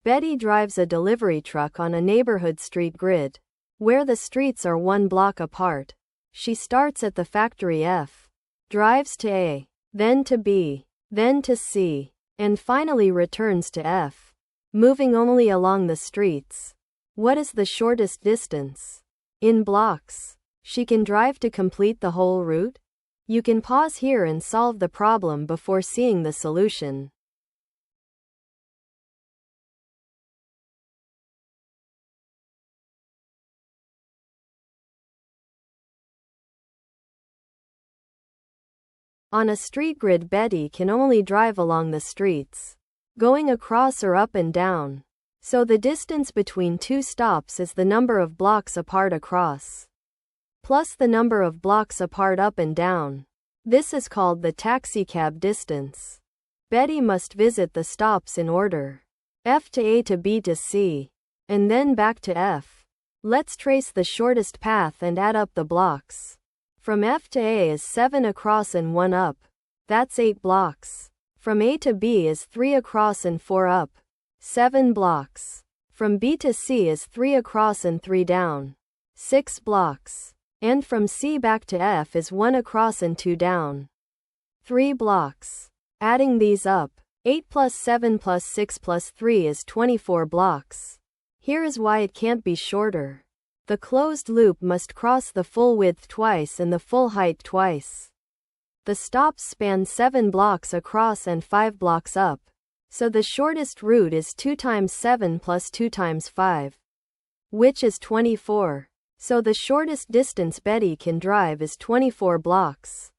Betty drives a delivery truck on a neighborhood street grid, where the streets are 1 block apart. She starts at the factory F, drives to A, then to B, then to C, and finally returns to F, moving only along the streets. What is the shortest distance? In blocks. She can drive to complete the whole route? You can pause here and solve the problem before seeing the solution. On a street grid, Betty can only drive along the streets, going across or up and down. So the distance between 2 stops is the number of blocks apart across, plus the number of blocks apart up and down. This is called the taxicab distance. Betty must visit the stops in order: F to A to B to C, and then back to F. Let's trace the shortest path and add up the blocks. From F to A is 7 across and 1 up. That's 8 blocks. From A to B is 3 across and 4 up. 7 blocks. From B to C is 3 across and 3 down. 6 blocks. And from C back to F is 1 across and 2 down. 3 blocks. Adding these up, 8 plus 7 plus 6 plus 3 is 24 blocks. Here is why it can't be shorter. The closed loop must cross the full width twice and the full height twice. The stops span 7 blocks across and 5 blocks up. So the shortest route is 2 times 7 plus 2 times 5, which is 24. So the shortest distance Betty can drive is 24 blocks.